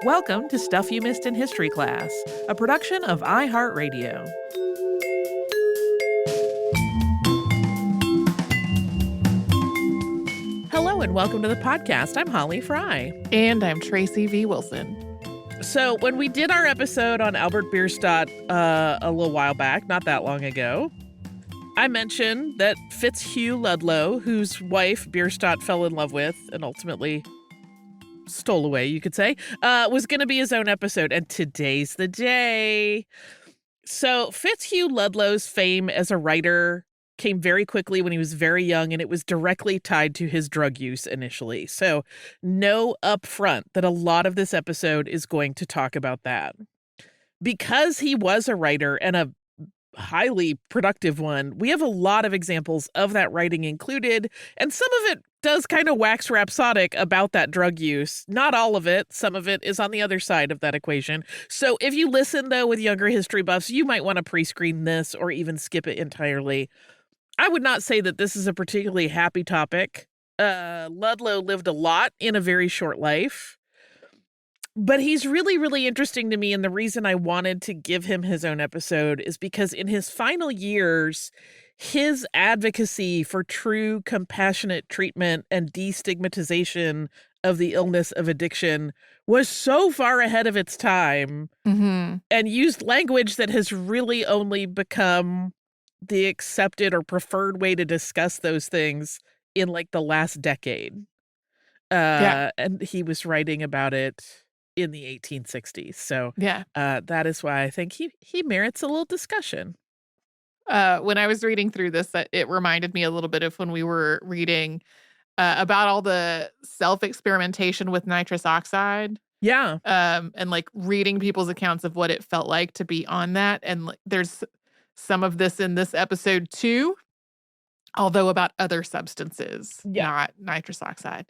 Welcome to Stuff You Missed in History Class, a production of iHeartRadio. Hello and welcome to the podcast. I'm Holly Fry. And I'm Tracy V. Wilson. So when we did our episode on Albert Bierstadt a little while back, not that long ago, I mentioned that Fitz Hugh Ludlow, whose wife Bierstadt fell in love with and ultimately stole away, you could say, was going to be his own episode. And today's the day. So Fitz Hugh Ludlow's fame as a writer came very quickly when he was very young, and it was directly tied to his drug use initially. So know up front that a lot of this episode is going to talk about that. Because he was a writer and a highly productive one, we have a lot of examples of that writing included, and some of it does kind of wax rhapsodic about that drug use. Not all of it. Some of it is on the other side of that equation. So if you listen, though, with younger history buffs, you might want to pre-screen this or even skip it entirely. I would not say that this is a particularly happy topic. Ludlow lived a lot in a very short life. But he's really, really interesting to me, and the reason I wanted to give him his own episode is because in his final years, his advocacy for true compassionate treatment and destigmatization of the illness of addiction was so far ahead of its time and used language that has really only become the accepted or preferred way to discuss those things in like the last decade. And he was writing about it in the 1860s. So that is why I think he merits a little discussion. When I was reading through this, it reminded me a little bit of when we were reading about all the self-experimentation with nitrous oxide. Yeah. And like reading people's accounts of what it felt like to be on that. And like, there's some of this in this episode too, although about other substances, not nitrous oxide.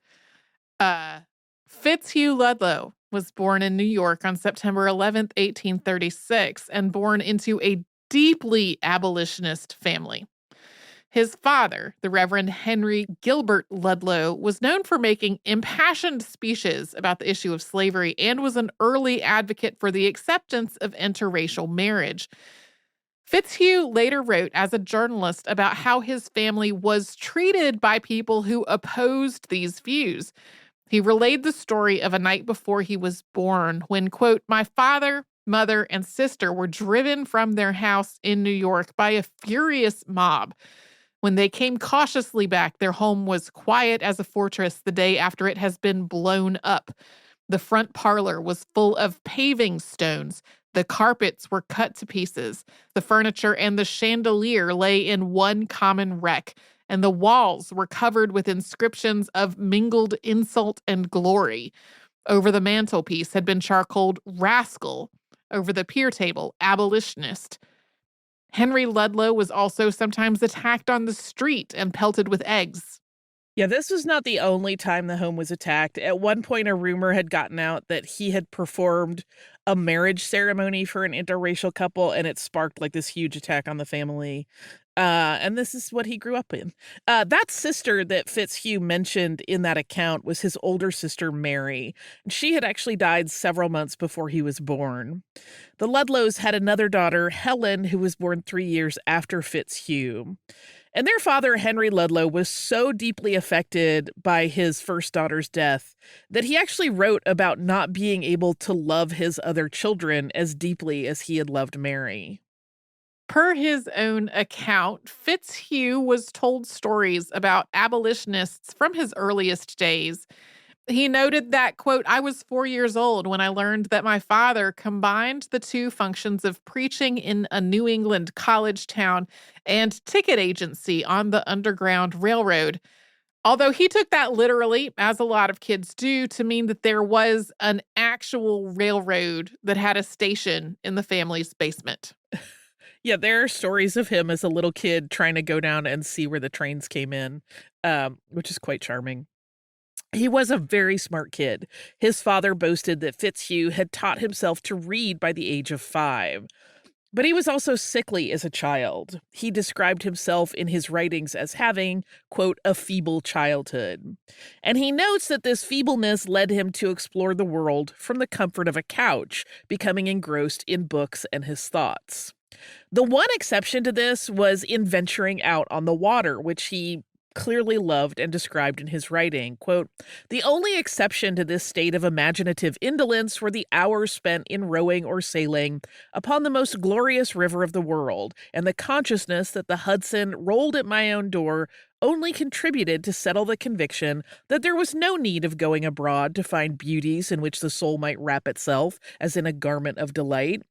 Fitz Hugh Ludlow was born in New York on September 11th, 1836, and born into a deeply abolitionist family. His father, the Reverend Henry Gilbert Ludlow, was known for making impassioned speeches about the issue of slavery and was an early advocate for the acceptance of interracial marriage. Fitzhugh later wrote as a journalist about how his family was treated by people who opposed these views. He relayed the story of a night before he was born when, quote, "My father, mother, and sister were driven from their house in New York by a furious mob. When they came cautiously back, their home was quiet as a fortress the day after it has been blown up. The front parlor was full of paving stones. The carpets were cut to pieces. The furniture and the chandelier lay in one common wreck, and the walls were covered with inscriptions of mingled insult and glory. Over the mantelpiece had been charcoaled 'rascal'. Over the pier table, 'abolitionist.' Henry Ludlow was also sometimes attacked on the street and pelted with eggs." Yeah, this was not the only time the home was attacked. At one point, a rumor had gotten out that he had performed a marriage ceremony for an interracial couple, and it sparked like this huge attack on the family. And this is what he grew up in. That sister that Fitzhugh mentioned in that account was his older sister, Mary. She had actually died several months before he was born. The Ludlows had another daughter, Helen, who was born 3 years after Fitzhugh. And their father, Henry Ludlow, was so deeply affected by his first daughter's death that he actually wrote about not being able to love his other children as deeply as he had loved Mary. Per his own account, Fitzhugh was told stories about abolitionists from his earliest days. He noted that, quote, "I was 4 years old when I learned that my father combined the two functions of preaching in a New England college town and ticket agency on the Underground Railroad." Although he took that literally, as a lot of kids do, to mean that there was an actual railroad that had a station in the family's basement. Yeah, there are stories of him as a little kid trying to go down and see where the trains came in, which is quite charming. He was a very smart kid. His father boasted that Fitzhugh had taught himself to read by the age of 5. But he was also sickly as a child. He described himself in his writings as having, quote, a feeble childhood. And he notes that this feebleness led him to explore the world from the comfort of a couch, becoming engrossed in books and his thoughts. The one exception to this was in venturing out on the water, which he clearly loved and described in his writing. Quote, the only exception to this state of imaginative indolence were the hours spent in rowing or sailing upon the most glorious river of the world, and the consciousness that the Hudson rolled at my own door only contributed to settle the conviction that there was no need of going abroad to find beauties in which the soul might wrap itself as in a garment of delight.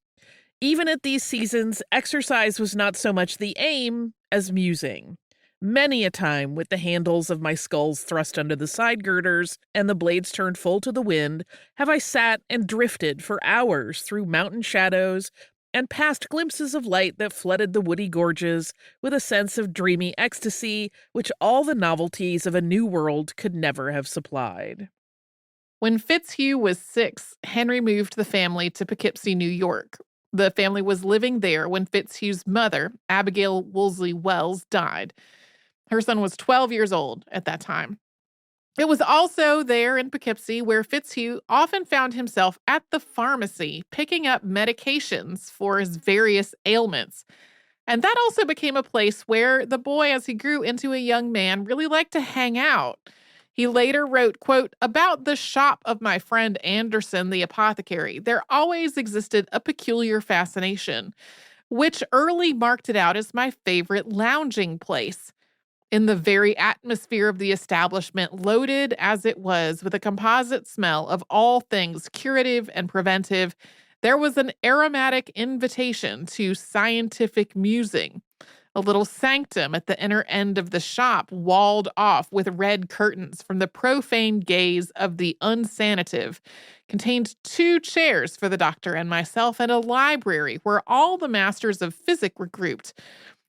Even at these seasons, exercise was not so much the aim as musing. Many a time, with the handles of my sculls thrust under the side girders and the blades turned full to the wind, have I sat and drifted for hours through mountain shadows and past glimpses of light that flooded the woody gorges with a sense of dreamy ecstasy which all the novelties of a new world could never have supplied. When Fitz Hugh was 6, Henry moved the family to Poughkeepsie, New York. The family was living there when Fitz Hugh's mother, Abigail Woolsey Wells, died. Her son was 12 years old at that time. It was also there in Poughkeepsie where Fitz Hugh often found himself at the pharmacy picking up medications for his various ailments. And that also became a place where the boy, as he grew into a young man, really liked to hang out. He later wrote, quote, about the shop of my friend Anderson, the apothecary, there always existed a peculiar fascination, which early marked it out as my favorite lounging place. In the very atmosphere of the establishment, loaded as it was with a composite smell of all things curative and preventive, there was an aromatic invitation to scientific musing. A little sanctum at the inner end of the shop, walled off with red curtains from the profane gaze of the unsanative, contained 2 chairs for the doctor and myself and a library where all the masters of physic were grouped.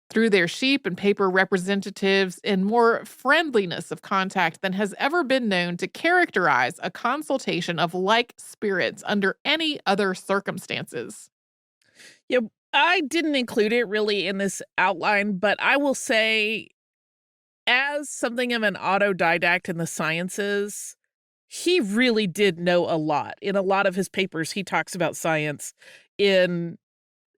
Through their sheep and paper representatives in more friendliness of contact than has ever been known to characterize a consultation of like spirits under any other circumstances. Yeah, I didn't include it really in this outline, but I will say, as something of an autodidact in the sciences, he really did know a lot. In a lot of his papers, he talks about science in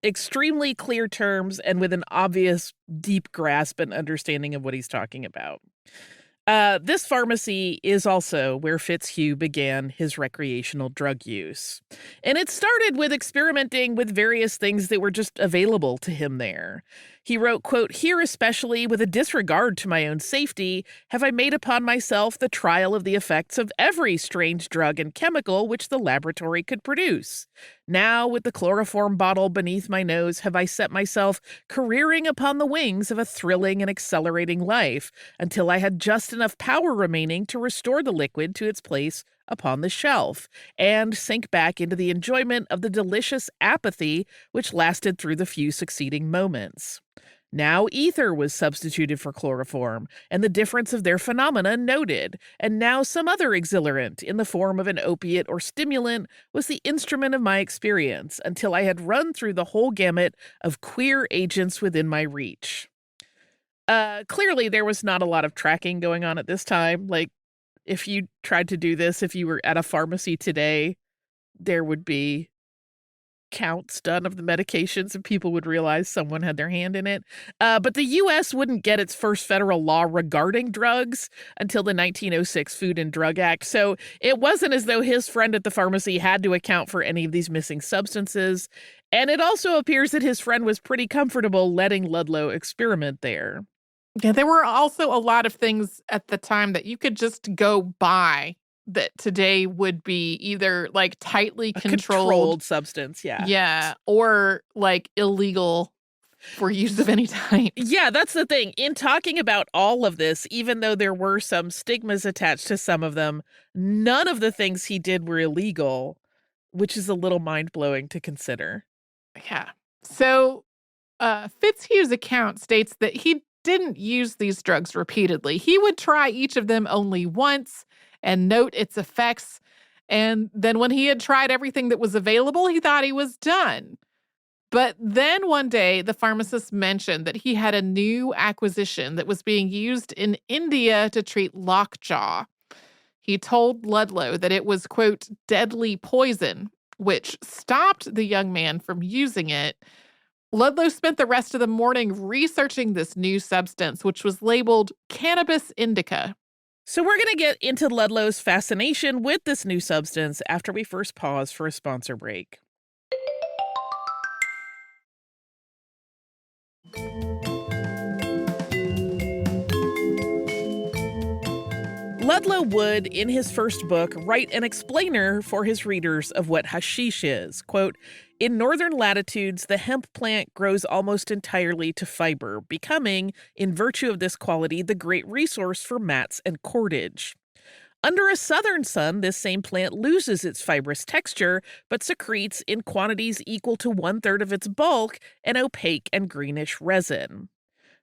extremely clear terms and with an obvious deep grasp and understanding of what he's talking about. This pharmacy is also where Fitz Hugh began his recreational drug use. And it started with experimenting with various things that were just available to him there. He wrote, quote, here especially with a disregard to my own safety, have I made upon myself the trial of the effects of every strange drug and chemical which the laboratory could produce. Now with the chloroform bottle beneath my nose have I set myself careering upon the wings of a thrilling and accelerating life until I had just enough power remaining to restore the liquid to its place upon the shelf and sink back into the enjoyment of the delicious apathy which lasted through the few succeeding moments. Now ether was substituted for chloroform, and the difference of their phenomena noted, and now some other exhilarant in the form of an opiate or stimulant was the instrument of my experience, until I had run through the whole gamut of queer agents within my reach. Clearly there was not a lot of tracking going on at this time. Like, if you tried to do this, if you were at a pharmacy today, there would be counts done of the medications and people would realize someone had their hand in it. But the U.S. wouldn't get its first federal law regarding drugs until the 1906 Food and Drug Act. So it wasn't as though his friend at the pharmacy had to account for any of these missing substances. And it also appears that his friend was pretty comfortable letting Ludlow experiment there. Yeah, there were also a lot of things at the time that you could just go buy that today would be either like tightly controlled substance, yeah. Yeah, or like illegal for use of any type. Yeah, that's the thing. In talking about all of this, even though there were some stigmas attached to some of them, none of the things he did were illegal, which is a little mind-blowing to consider. Yeah. So Fitzhugh's account states that he didn't use these drugs repeatedly. He would try each of them only once and note its effects. And then when he had tried everything that was available, he thought he was done. But then one day, the pharmacist mentioned that he had a new acquisition that was being used in India to treat lockjaw. He told Ludlow that it was, quote, deadly poison, which stopped the young man from using it. Ludlow spent the rest of the morning researching this new substance, which was labeled cannabis indica. So we're going to get into Ludlow's fascination with this new substance after we first pause for a sponsor break. Ludlow would, in his first book, write an explainer for his readers of what hashish is. Quote, in northern latitudes, the hemp plant grows almost entirely to fiber, becoming, in virtue of this quality, the great resource for mats and cordage. Under a southern sun, this same plant loses its fibrous texture, but secretes, in quantities equal to 1/3 of its bulk, an opaque and greenish resin.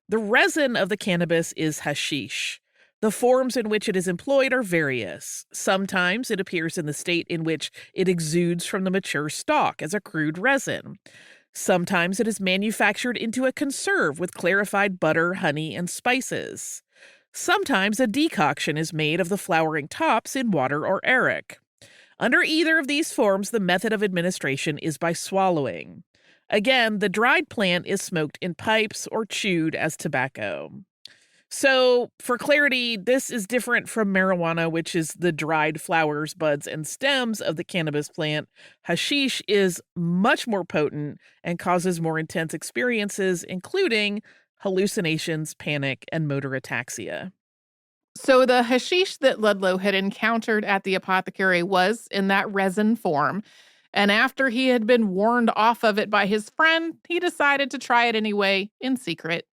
The resin of the cannabis is hashish. The forms in which it is employed are various. Sometimes it appears in the state in which it exudes from the mature stalk as a crude resin. Sometimes it is manufactured into a conserve with clarified butter, honey, and spices. Sometimes a decoction is made of the flowering tops in water or arrack. Under either of these forms, the method of administration is by swallowing. Again, the dried plant is smoked in pipes or chewed as tobacco. So, for clarity, this is different from marijuana, which is the dried flowers, buds, and stems of the cannabis plant. Hashish is much more potent and causes more intense experiences, including hallucinations, panic, and motor ataxia. So the hashish that Ludlow had encountered at the apothecary was in that resin form. And after he had been warned off of it by his friend, he decided to try it anyway, in secret.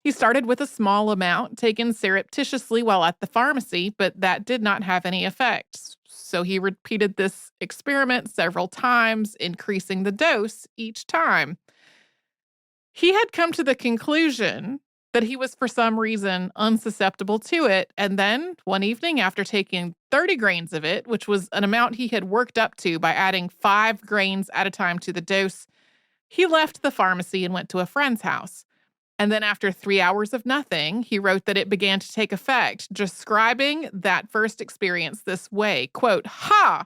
He started with a small amount, taken surreptitiously while at the pharmacy, but that did not have any effect. So he repeated this experiment several times, increasing the dose each time. He had come to the conclusion that he was for some reason unsusceptible to it, and then one evening, after taking 30 grains of it, which was an amount he had worked up to by adding 5 grains at a time to the dose, he left the pharmacy and went to a friend's house. And then after 3 hours of nothing, he wrote that it began to take effect, describing that first experience this way, quote, "Ha!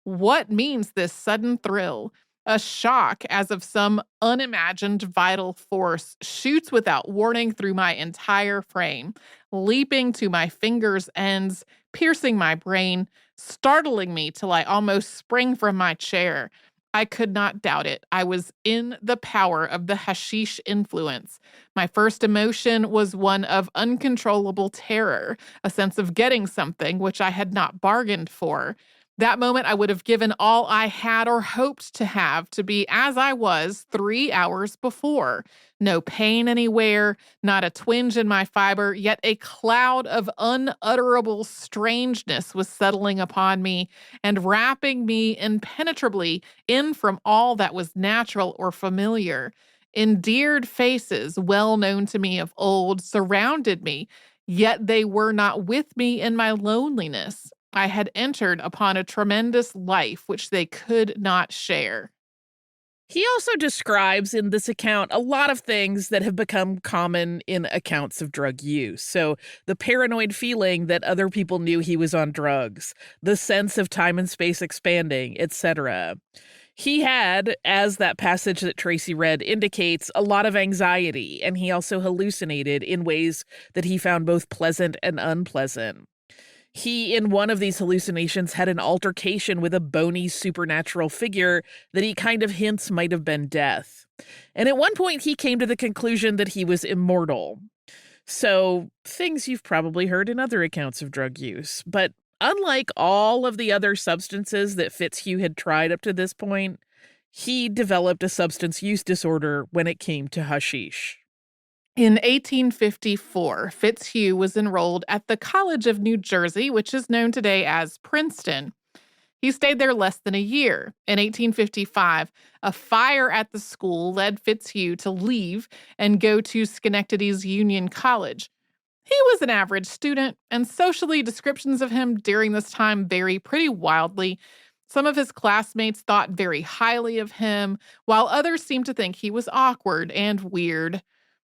What means this sudden thrill? A shock as of some unimagined vital force shoots without warning through my entire frame, leaping to my fingers' ends, piercing my brain, startling me till I almost spring from my chair. I could not doubt it. I was in the power of the hashish influence. My first emotion was one of uncontrollable terror, a sense of getting something which I had not bargained for. That moment, I would have given all I had or hoped to have to be as I was 3 hours before. No pain anywhere, not a twinge in my fiber, yet a cloud of unutterable strangeness was settling upon me and wrapping me impenetrably in from all that was natural or familiar. Endeared faces, well known to me of old, surrounded me, yet they were not with me in my loneliness. I had entered upon a tremendous life which they could not share." He also describes in this account a lot of things that have become common in accounts of drug use. So the paranoid feeling that other people knew he was on drugs, the sense of time and space expanding, etc. He had, as that passage that Tracy read indicates, a lot of anxiety, and he also hallucinated in ways that he found both pleasant and unpleasant. He, in one of these hallucinations, had an altercation with a bony supernatural figure that he kind of hints might have been death. And at one point, he came to the conclusion that he was immortal. So, things you've probably heard in other accounts of drug use. But unlike all of the other substances that Fitz Hugh had tried up to this point, he developed a substance use disorder when it came to hashish. In 1854, Fitz Hugh was enrolled at the College of New Jersey, which is known today as Princeton. He stayed there less than a year. In 1855, a fire at the school led Fitz Hugh to leave and go to Schenectady's Union College. He was an average student, and socially descriptions of him during this time vary pretty wildly. Some of his classmates thought very highly of him, while others seemed to think he was awkward and weird.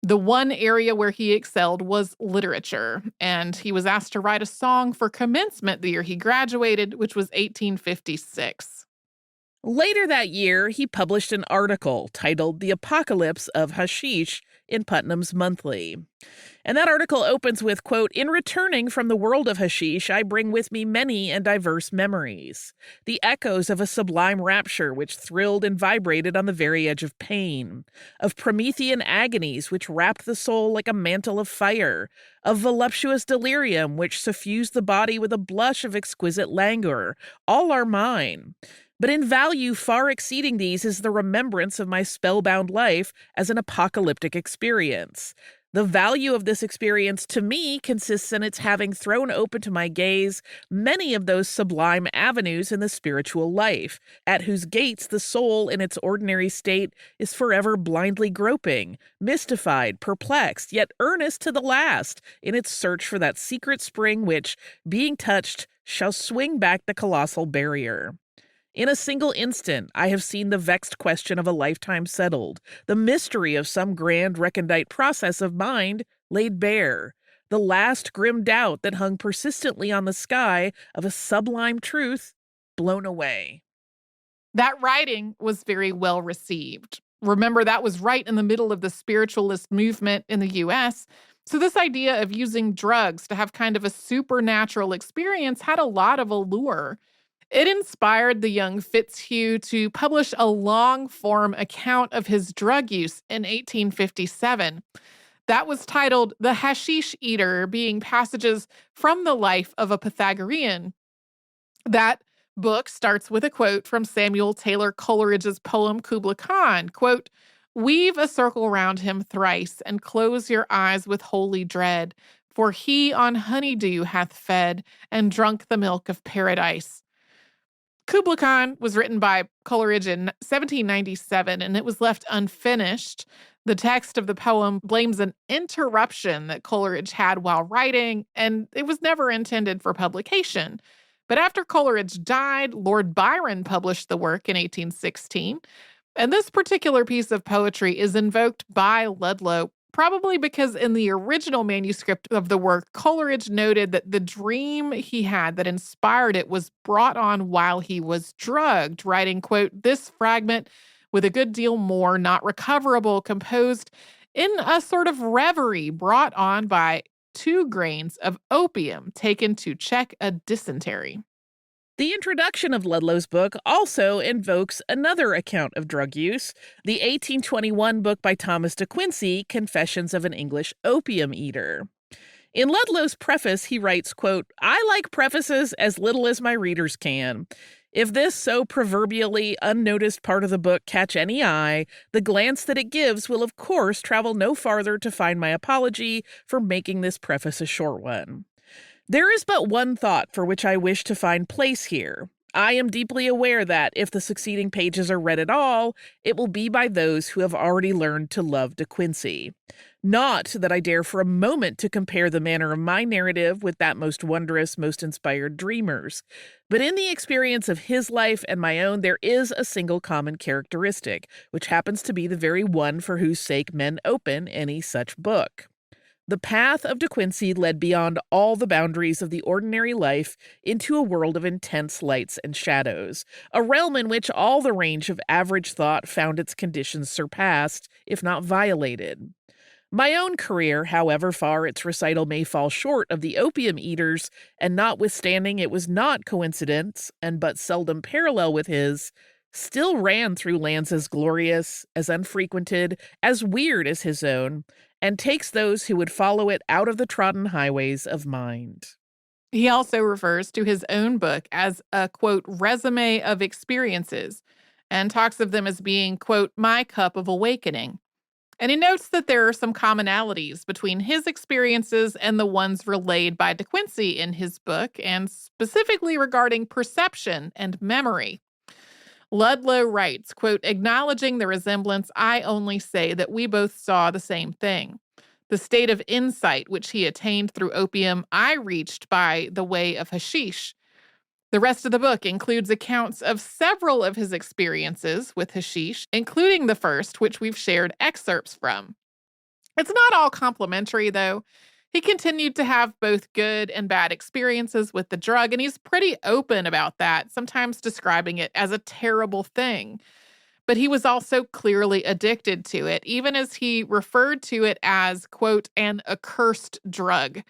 The one area where he excelled was literature, and he was asked to write a song for commencement the year he graduated, which was 1856. Later that year, he published an article titled The Apocalypse of Hashish in Putnam's Monthly. And that article opens with, quote, "In returning from the world of hashish, I bring with me many and diverse memories, the echoes of a sublime rapture which thrilled and vibrated on the very edge of pain, of Promethean agonies which wrapped the soul like a mantle of fire, of voluptuous delirium which suffused the body with a blush of exquisite languor. All are mine. But in value far exceeding these is the remembrance of my spellbound life as an apocalyptic experience. The value of this experience to me consists in its having thrown open to my gaze many of those sublime avenues in the spiritual life, at whose gates the soul in its ordinary state is forever blindly groping, mystified, perplexed, yet earnest to the last in its search for that secret spring which, being touched, shall swing back the colossal barrier. In a single instant, I have seen the vexed question of a lifetime settled, the mystery of some grand recondite process of mind laid bare, the last grim doubt that hung persistently on the sky of a sublime truth blown away." That writing was very well received. Remember, that was right in the middle of the spiritualist movement in the U.S., so this idea of using drugs to have kind of a supernatural experience had a lot of allure. It inspired the young Fitz Hugh to publish a long-form account of his drug use in 1857. That was titled The Hashish Eater, being passages from the life of a Pythagorean. That book starts with a quote from Samuel Taylor Coleridge's poem Kubla Khan, quote, "Weave a circle round him thrice, and close your eyes with holy dread, for he on honeydew hath fed, and drunk the milk of paradise." Kubla Khan was written by Coleridge in 1797, and it was left unfinished. The text of the poem blames an interruption that Coleridge had while writing, and it was never intended for publication. But after Coleridge died, Lord Byron published the work in 1816, and this particular piece of poetry is invoked by Ludlow, probably because in the original manuscript of the work, Coleridge noted that the dream he had that inspired it was brought on while he was drugged, writing, quote, "This fragment, with a good deal more not recoverable, composed in a sort of reverie brought on by 2 grains of opium taken to check a dysentery." The introduction of Ludlow's book also invokes another account of drug use, the 1821 book by Thomas de Quincey, Confessions of an English Opium Eater. In Ludlow's preface, he writes, quote, "I like prefaces as little as my readers can. If this so proverbially unnoticed part of the book catch any eye, the glance that it gives will of course travel no farther to find my apology for making this preface a short one. There is but one thought for which I wish to find place here. I am deeply aware that, if the succeeding pages are read at all, it will be by those who have already learned to love De Quincey. Not that I dare for a moment to compare the manner of my narrative with that most wondrous, most inspired dreamer's, but in the experience of his life and my own there is a single common characteristic, which happens to be the very one for whose sake men open any such book. The path of De Quincey led beyond all the boundaries of the ordinary life into a world of intense lights and shadows, a realm in which all the range of average thought found its conditions surpassed, if not violated. My own career, however far its recital may fall short of the opium eaters, and notwithstanding it was not coincidence and but seldom parallel with his, still ran through lands as glorious, as unfrequented, as weird as his own, and takes those who would follow it out of the trodden highways of mind. He also refers to his own book as a, quote, resume of experiences, and talks of them as being, quote, my cup of awakening. And he notes that there are some commonalities between his experiences and the ones relayed by De Quincey in his book, and specifically regarding perception and memory. Ludlow writes, quote, acknowledging the resemblance, I only say that we both saw the same thing. The state of insight which he attained through opium, I reached by the way of hashish. The rest of the book includes accounts of several of his experiences with hashish, including the first, which we've shared excerpts from. It's not all complimentary, though. He continued to have both good and bad experiences with the drug, and he's pretty open about that, sometimes describing it as a terrible thing. But he was also clearly addicted to it, even as he referred to it as, quote, an accursed drug.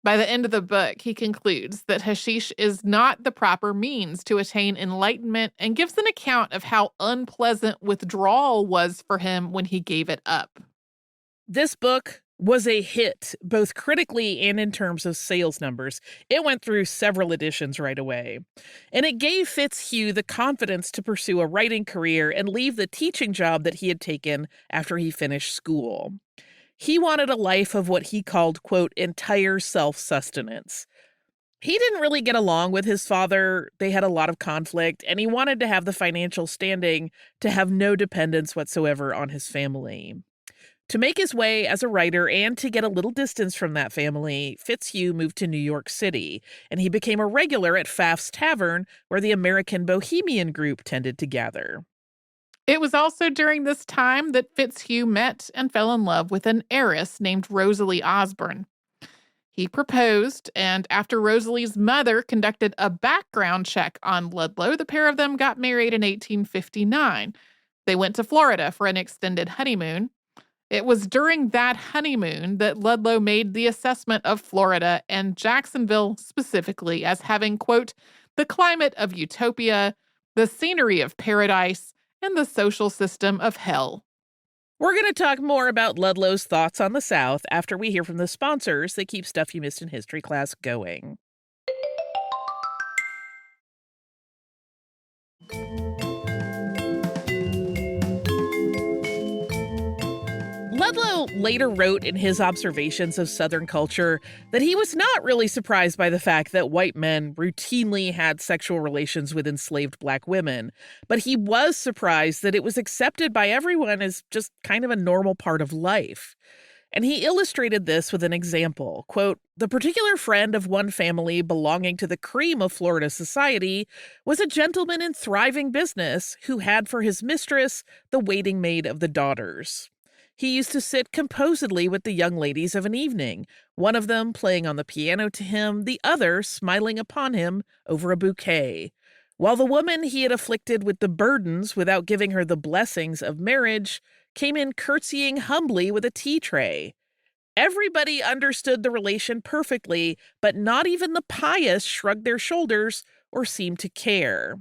By the end of the book, he concludes that hashish is not the proper means to attain enlightenment and gives an account of how unpleasant withdrawal was for him when he gave it up. This book was a hit, both critically and in terms of sales numbers. It went through several editions right away. And it gave Fitz Hugh the confidence to pursue a writing career and leave the teaching job that he had taken after he finished school. He wanted a life of what he called, quote, entire self-sustenance. He didn't really get along with his father. They had a lot of conflict, and he wanted to have the financial standing to have no dependence whatsoever on his family. To make his way as a writer and to get a little distance from that family, Fitz Hugh moved to New York City, and he became a regular at Pfaff's Tavern, where the American Bohemian group tended to gather. It was also during this time that Fitz Hugh met and fell in love with an heiress named Rosalie Osborne. He proposed, and after Rosalie's mother conducted a background check on Ludlow, the pair of them got married in 1859. They went to Florida for an extended honeymoon. It was during that honeymoon that Ludlow made the assessment of Florida and Jacksonville specifically as having, quote, the climate of utopia, the scenery of paradise, and the social system of hell. We're going to talk more about Ludlow's thoughts on the South after we hear from the sponsors that keep Stuff You Missed in History class going. Ludlow later wrote in his observations of Southern culture that he was not really surprised by the fact that white men routinely had sexual relations with enslaved black women, but he was surprised that it was accepted by everyone as just kind of a normal part of life. And he illustrated this with an example. Quote, the particular friend of one family belonging to the cream of Florida society was a gentleman in thriving business who had for his mistress the waiting maid of the daughters. He used to sit composedly with the young ladies of an evening, one of them playing on the piano to him, the other smiling upon him over a bouquet, while the woman he had afflicted with the burdens without giving her the blessings of marriage came in curtsying humbly with a tea tray. Everybody understood the relation perfectly, but not even the pious shrugged their shoulders or seemed to care.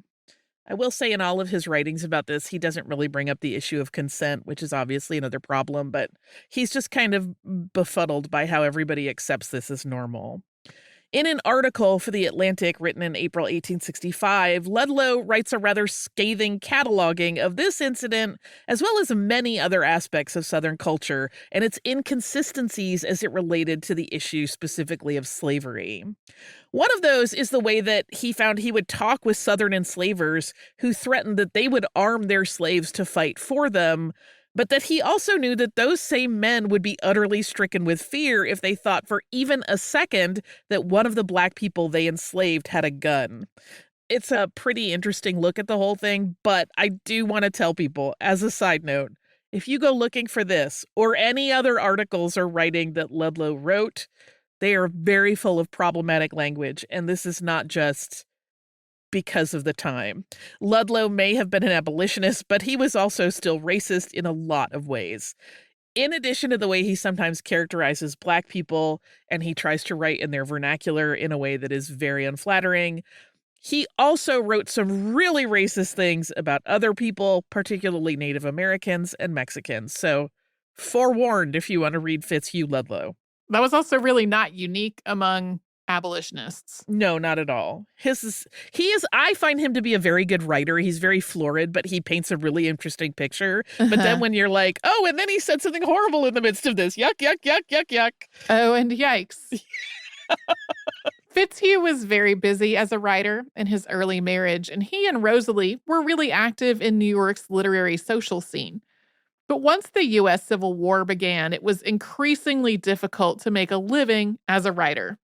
I will say in all of his writings about this, he doesn't really bring up the issue of consent, which is obviously another problem, but he's just kind of befuddled by how everybody accepts this as normal. In an article for The Atlantic written in April 1865, Ludlow writes a rather scathing cataloging of this incident, as well as many other aspects of Southern culture and its inconsistencies as it related to the issue specifically of slavery. One of those is the way that he found he would talk with Southern enslavers who threatened that they would arm their slaves to fight for them, but that he also knew that those same men would be utterly stricken with fear if they thought for even a second that one of the black people they enslaved had a gun. It's a pretty interesting look at the whole thing, but I do want to tell people, as a side note, if you go looking for this or any other articles or writing that Ludlow wrote, they are very full of problematic language, and this is not just because of the time. Ludlow may have been an abolitionist, but he was also still racist in a lot of ways. In addition to the way he sometimes characterizes black people, and he tries to write in their vernacular in a way that is very unflattering, he also wrote some really racist things about other people, particularly Native Americans and Mexicans. So, forewarned if you want to read Fitz Hugh Ludlow. That was also really not unique among abolitionists. No, not at all. I find him to be a very good writer. He's very florid, but he paints a really interesting picture. But then when you're like, oh, and then he said something horrible in the midst of this. Yuck, yuck, yuck, yuck, yuck. Oh, and yikes. Fitz Hugh was very busy as a writer in his early marriage, and he and Rosalie were really active in New York's literary social scene. But once the U.S. Civil War began, it was increasingly difficult to make a living as a writer.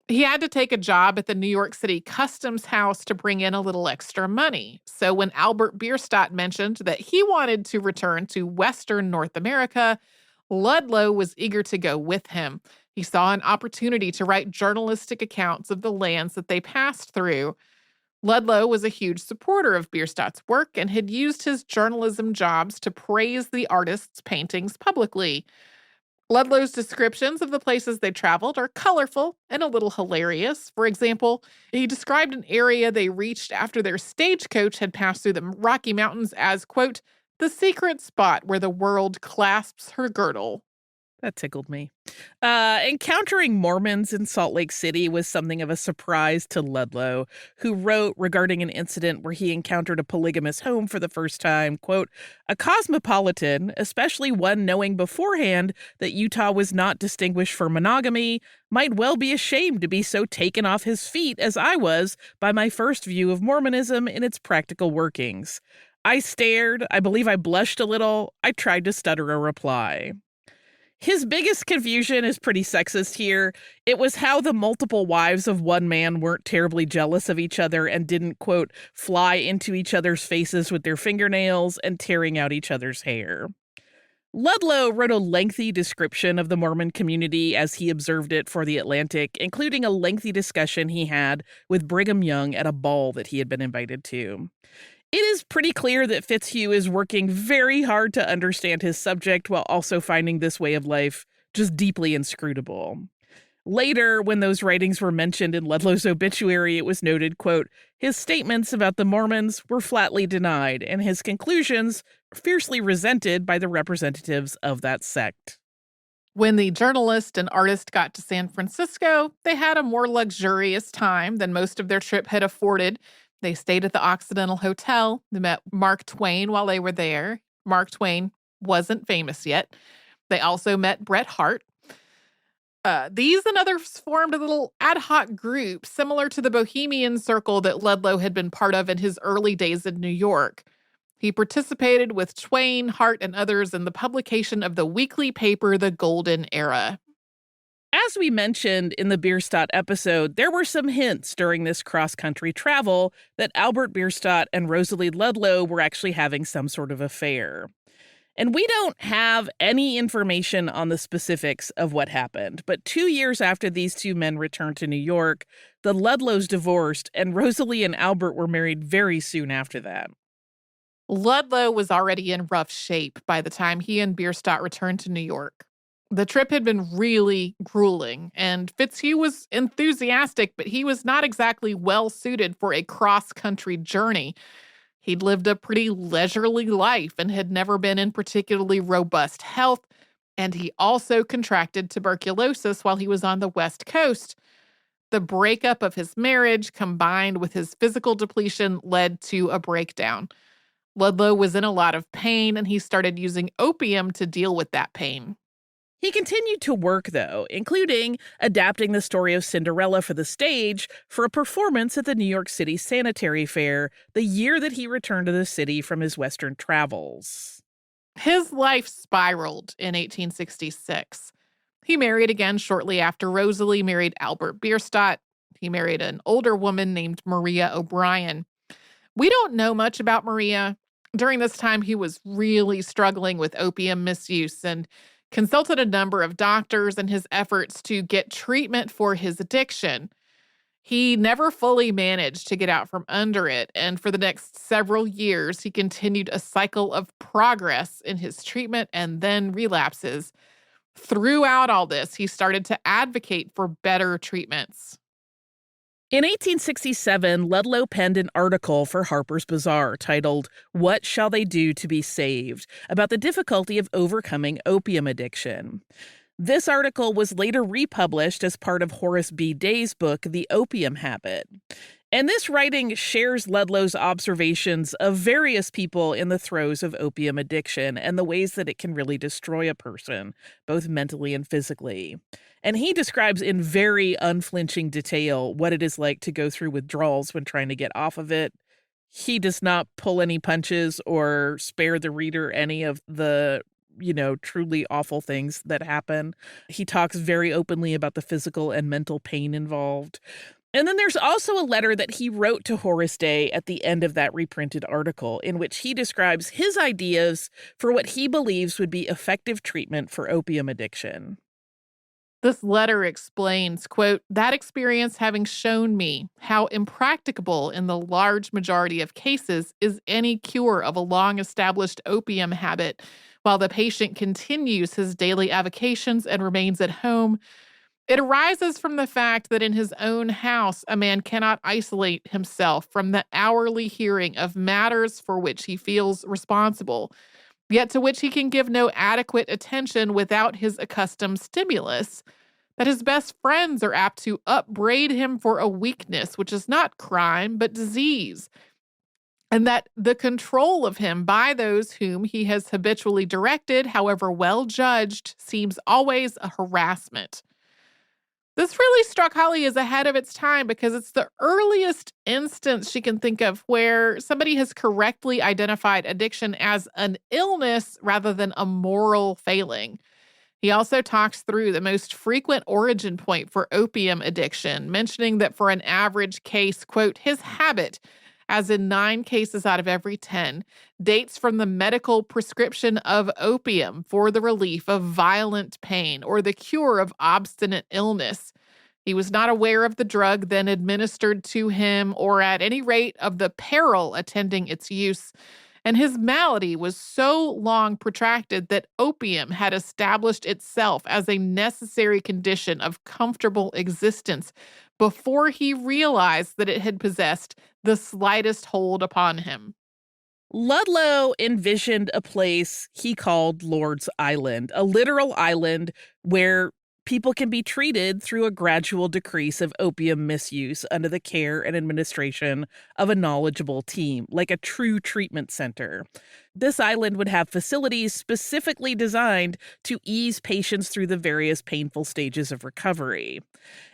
He had to take a job at the New York City Customs House to bring in a little extra money. So when Albert Bierstadt mentioned that he wanted to return to Western North America, Ludlow was eager to go with him. He saw an opportunity to write journalistic accounts of the lands that they passed through. Ludlow was a huge supporter of Bierstadt's work and had used his journalism jobs to praise the artist's paintings publicly. Ludlow's descriptions of the places they traveled are colorful and a little hilarious. For example, he described an area they reached after their stagecoach had passed through the Rocky Mountains as, quote, the secret spot where the world clasps her girdle. That tickled me. Encountering Mormons in Salt Lake City was something of a surprise to Ludlow, who wrote regarding an incident where he encountered a polygamous home for the first time, quote, a cosmopolitan, especially one knowing beforehand that Utah was not distinguished for monogamy, might well be ashamed to be so taken off his feet as I was by my first view of Mormonism in its practical workings. I stared. I believe I blushed a little. I tried to stutter a reply. His biggest confusion is pretty sexist here. It was how the multiple wives of one man weren't terribly jealous of each other and didn't, quote, fly into each other's faces with their fingernails and tearing out each other's hair. Ludlow wrote a lengthy description of the Mormon community as he observed it for The Atlantic, including a lengthy discussion he had with Brigham Young at a ball that he had been invited to. It is pretty clear that Fitz Hugh is working very hard to understand his subject while also finding this way of life just deeply inscrutable. Later, when those writings were mentioned in Ludlow's obituary, it was noted, quote, his statements about the Mormons were flatly denied and his conclusions fiercely resented by the representatives of that sect. When the journalist and artist got to San Francisco, they had a more luxurious time than most of their trip had afforded. They stayed at the Occidental Hotel. They met Mark Twain while they were there. Mark Twain wasn't famous yet. They also met Bret Hart. These and others formed a little ad hoc group similar to the Bohemian Circle that Ludlow had been part of in his early days in New York. He participated with Twain, Hart, and others in the publication of the weekly paper The Golden Era. As we mentioned in the Bierstadt episode, there were some hints during this cross-country travel that Albert Bierstadt and Rosalie Ludlow were actually having some sort of affair. And we don't have any information on the specifics of what happened, but 2 years after these two men returned to New York, the Ludlows divorced, and Rosalie and Albert were married very soon after that. Ludlow was already in rough shape by the time he and Bierstadt returned to New York. The trip had been really grueling, and Fitz Hugh was enthusiastic, but he was not exactly well-suited for a cross-country journey. He'd lived a pretty leisurely life and had never been in particularly robust health, and he also contracted tuberculosis while he was on the West Coast. The breakup of his marriage, combined with his physical depletion, led to a breakdown. Ludlow was in a lot of pain, and he started using opium to deal with that pain. He continued to work, though, including adapting the story of Cinderella for the stage for a performance at the New York City Sanitary Fair the year that he returned to the city from his Western travels. His life spiraled in 1866. He married again shortly after Rosalie married Albert Bierstadt. He married an older woman named Maria O'Brien. We don't know much about Maria. During this time, he was really struggling with opium misuse and consulted a number of doctors in his efforts to get treatment for his addiction. He never fully managed to get out from under it, and for the next several years, he continued a cycle of progress in his treatment and then relapses. Throughout all this, he started to advocate for better treatments. In 1867, Ludlow penned an article for Harper's Bazaar titled, What Shall They Do to Be Saved?, about the difficulty of overcoming opium addiction. This article was later republished as part of Horace B. Day's book, The Opium Habit. And this writing shares Ludlow's observations of various people in the throes of opium addiction and the ways that it can really destroy a person, both mentally and physically. And he describes in very unflinching detail what it is like to go through withdrawals when trying to get off of it. He does not pull any punches or spare the reader any of the truly awful things that happen. He talks very openly about the physical and mental pain involved. And then there's also a letter that he wrote to Horace Day at the end of that reprinted article, in which he describes his ideas for what he believes would be effective treatment for opium addiction. This letter explains, quote, "That experience having shown me how impracticable in the large majority of cases is any cure of a long-established opium habit while the patient continues his daily avocations and remains at home. It arises from the fact that in his own house, a man cannot isolate himself from the hourly hearing of matters for which he feels responsible, yet to which he can give no adequate attention without his accustomed stimulus, that his best friends are apt to upbraid him for a weakness which is not crime but disease, and that the control of him by those whom he has habitually directed, however well judged, seems always a harassment." This really struck Holly as ahead of its time because it's the earliest instance she can think of where somebody has correctly identified addiction as an illness rather than a moral failing. He also talks through the most frequent origin point for opium addiction, mentioning that for an average case, quote, his habit, as in 9 cases out of every 10, dates from the medical prescription of opium for the relief of violent pain or the cure of obstinate illness. He was not aware of the drug then administered to him or at any rate of the peril attending its use. And his malady was so long protracted that opium had established itself as a necessary condition of comfortable existence before he realized that it had possessed the slightest hold upon him. Ludlow envisioned a place he called Lord's Island, a literal island where people can be treated through a gradual decrease of opium misuse under the care and administration of a knowledgeable team, like a true treatment center. This island would have facilities specifically designed to ease patients through the various painful stages of recovery.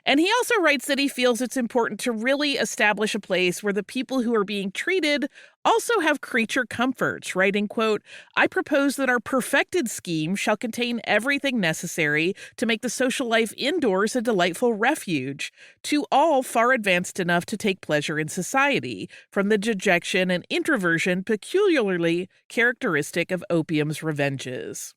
And he also writes that he feels it's important to really establish a place where the people who are being treated also have creature comforts, writing, quote, "I propose that our perfected scheme shall contain everything necessary to make the social life indoors a delightful refuge, to all far advanced enough to take pleasure in society, from the dejection and introversion peculiarly characteristic of opium's revenges.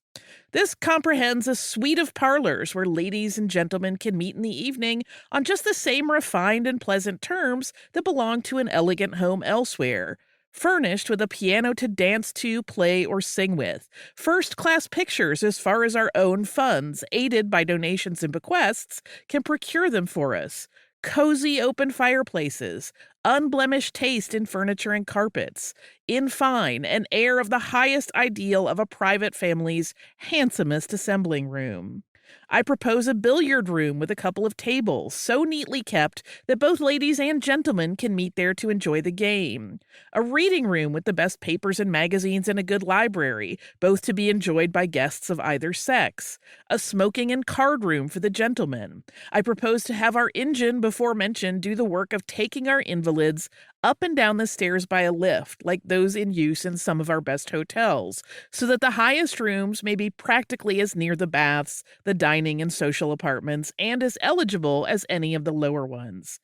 This comprehends a suite of parlors where ladies and gentlemen can meet in the evening on just the same refined and pleasant terms that belong to an elegant home elsewhere, furnished with a piano to dance to, play, or sing with, first-class pictures as far as our own funds, aided by donations and bequests, can procure them for us, cozy open fireplaces, unblemished taste in furniture and carpets, in fine, an air of the highest ideal of a private family's handsomest assembling room. I propose a billiard room with a couple of tables, so neatly kept that both ladies and gentlemen can meet there to enjoy the game. A reading room with the best papers and magazines and a good library, both to be enjoyed by guests of either sex. A smoking and card room for the gentlemen. I propose to have our engine before mentioned do the work of taking our invalids up and down the stairs by a lift, like those in use in some of our best hotels, so that the highest rooms may be practically as near the baths, the dining and social apartments, and as eligible as any of the lower ones.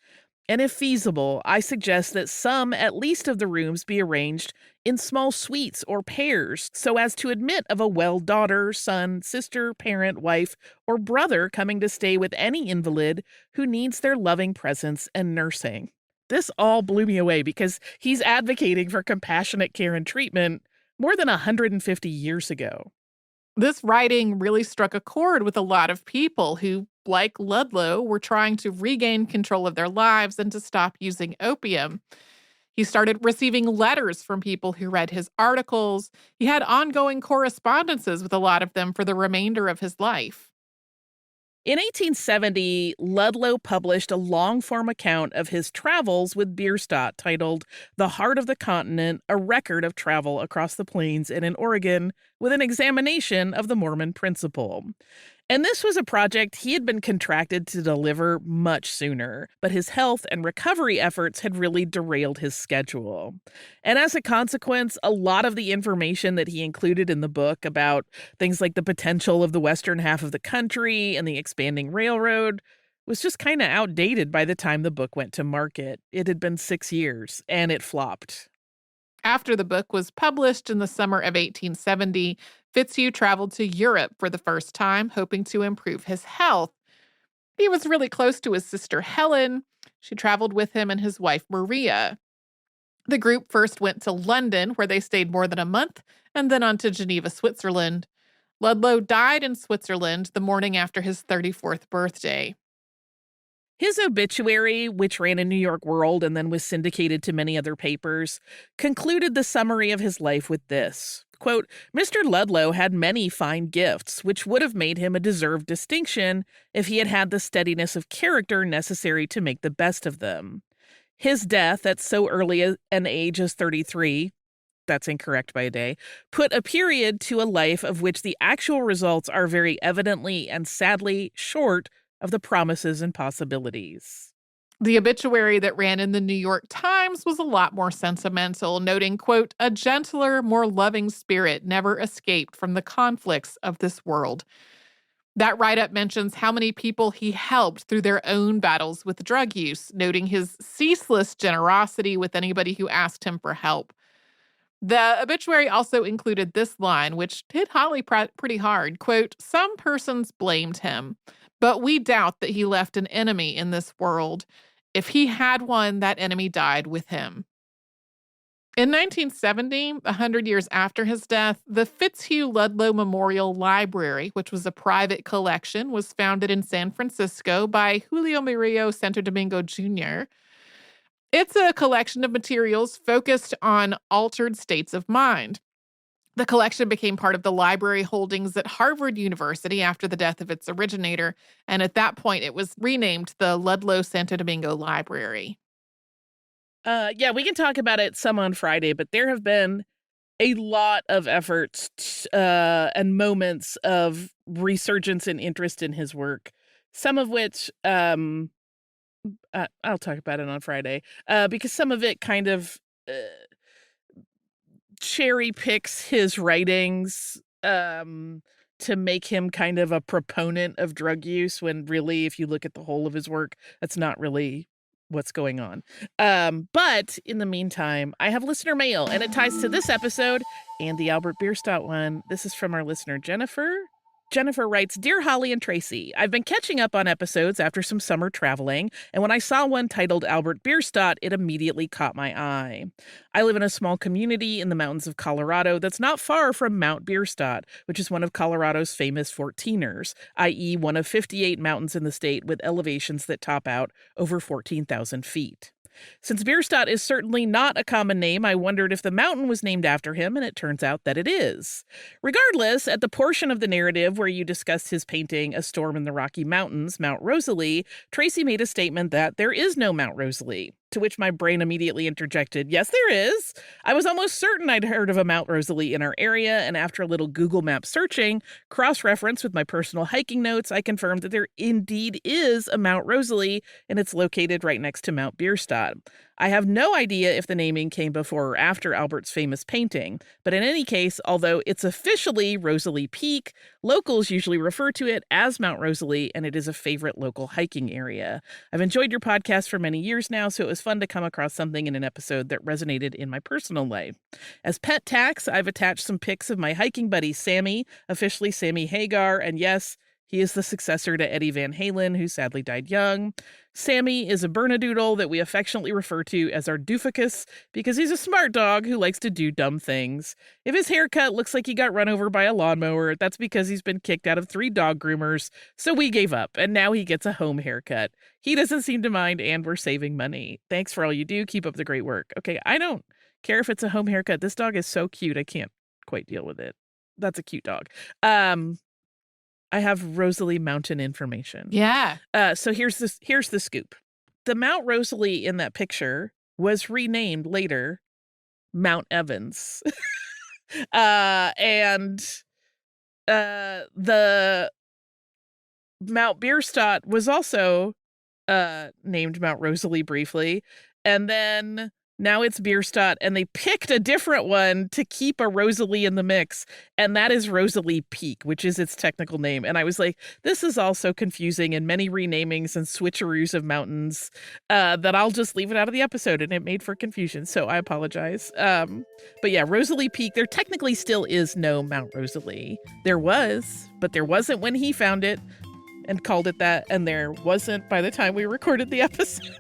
And if feasible, I suggest that some at least of the rooms be arranged in small suites or pairs so as to admit of a well daughter, son, sister, parent, wife, or brother coming to stay with any invalid who needs their loving presence and nursing. This all blew me away because he's advocating for compassionate care and treatment more than 150 years ago. This writing really struck a chord with a lot of people who, like Ludlow, were trying to regain control of their lives and to stop using opium. He started receiving letters from people who read his articles. He had ongoing correspondences with a lot of them for the remainder of his life. In 1870, Ludlow published a long-form account of his travels with Bierstadt titled The Heart of the Continent, a record of travel across the plains and in Oregon with an examination of the Mormon principle. And this was a project he had been contracted to deliver much sooner, but his health and recovery efforts had really derailed his schedule. And as a consequence, a lot of the information that he included in the book about things like the potential of the western half of the country and the expanding railroad was just kind of outdated by the time the book went to market. It had been 6 years, and it flopped. After the book was published in the summer of 1870, Fitzhugh traveled to Europe for the first time, hoping to improve his health. He was really close to his sister Helen. She traveled with him and his wife Maria. The group first went to London, where they stayed more than a month, and then on to Geneva, Switzerland. Ludlow died in Switzerland the morning after his 34th birthday. His obituary, which ran in New York World and then was syndicated to many other papers, concluded the summary of his life with this. Quote, Mr. Ludlow had many fine gifts, which would have made him a deserved distinction if he had had the steadiness of character necessary to make the best of them. His death at so early an age as 33, that's incorrect by a day, put a period to a life of which the actual results are very evidently and sadly short of the promises and possibilities. The obituary that ran in the New York Times was a lot more sentimental, noting, quote, a gentler, more loving spirit never escaped from the conflicts of this world. That write-up mentions how many people he helped through their own battles with drug use, noting his ceaseless generosity with anybody who asked him for help. The obituary also included this line, which hit Holly pretty hard, quote, some persons blamed him, but we doubt that he left an enemy in this world. If he had one, that enemy died with him. In 1970, 100 years after his death, the Fitz Hugh Ludlow Memorial Library, which was a private collection, was founded in San Francisco by Julio Murillo Santo Domingo Jr. It's a collection of materials focused on altered states of mind. The collection became part of the library holdings at Harvard University after the death of its originator, and at that point it was renamed the Ludlow Santo Domingo Library. Yeah, we can talk about it some on Friday, but there have been a lot of efforts and moments of resurgence and interest in his work, some of which I'll talk about it on Friday, because some of it kind of cherry picks his writings to make him kind of a proponent of drug use, when really, if you look at the whole of his work, that's not really what's going on. But in the meantime, I have listener mail, and it ties to this episode and the Albert Bierstadt one. This is from our listener, Jennifer. Jennifer writes, Dear Holly and Tracy, I've been catching up on episodes after some summer traveling, and when I saw one titled Albert Bierstadt, it immediately caught my eye. I live in a small community in the mountains of Colorado that's not far from Mount Bierstadt, which is one of Colorado's famous 14ers, i.e. one of 58 mountains in the state with elevations that top out over 14,000 feet. Since Bierstadt is certainly not a common name, I wondered if the mountain was named after him, and it turns out that it is. Regardless, at the portion of the narrative where you discussed his painting A Storm in the Rocky Mountains, Mount Rosalie, Tracy made a statement that there is no Mount Rosalie. To which my brain immediately interjected, yes, there is. I was almost certain I'd heard of a Mount Rosalie in our area, and after a little Google Map searching, cross-reference with my personal hiking notes, I confirmed that there indeed is a Mount Rosalie, and it's located right next to Mount Bierstadt. I have no idea if the naming came before or after Albert's famous painting, but in any case, although it's officially Rosalie Peak, locals usually refer to it as Mount Rosalie, and it is a favorite local hiking area. I've enjoyed your podcast for many years now, so it was fun to come across something in an episode that resonated in my personal life. As pet tax, I've attached some pics of my hiking buddy Sammy, officially Sammy Hagar, and yes, he is the successor to Eddie Van Halen, who sadly died young. Sammy is a Bernedoodle that we affectionately refer to as our Doofus because he's a smart dog who likes to do dumb things. If his haircut looks like he got run over by a lawnmower, that's because he's been kicked out of 3 dog groomers, so we gave up, and now he gets a home haircut. He doesn't seem to mind, and we're saving money. Thanks for all you do. Keep up the great work. Okay, I don't care if it's a home haircut. This dog is so cute, I can't quite deal with it. That's a cute dog. I have Rosalie Mountain information. Yeah. So here's the scoop. The Mount Rosalie in that picture was renamed later Mount Evans. The Mount Bierstadt was also named Mount Rosalie briefly, and then now it's Bierstadt, and they picked a different one to keep a Rosalie in the mix, and that is Rosalie Peak, which is its technical name. And I was like, this is all so confusing, and many renamings and switcheroos of mountains that I'll just leave it out of the episode, and it made for confusion, so I apologize. But yeah, Rosalie Peak, there technically still is no Mount Rosalie. There was, but there wasn't when he found it and called it that, and there wasn't by the time we recorded the episode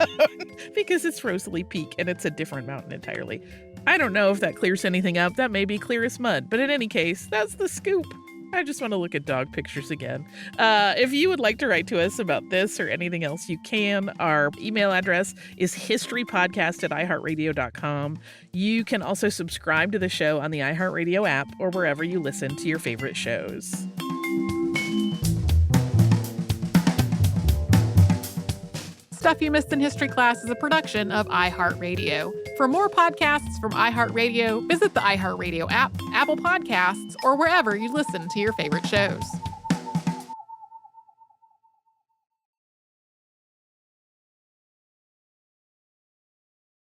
because it's Rosalie Peak and it's a different mountain entirely. I don't know if that clears anything up. That may be clear as mud, but in any case, that's the scoop. I just want to look at dog pictures again. If you would like to write to us about this or anything else, you can. Our email address is historypodcast@iheartradio.com. You can also subscribe to the show on the iHeartRadio app or wherever you listen to your favorite shows. Stuff You Missed in History Class is a production of iHeartRadio. For more podcasts from iHeartRadio, visit the iHeartRadio app, Apple Podcasts, or wherever you listen to your favorite shows.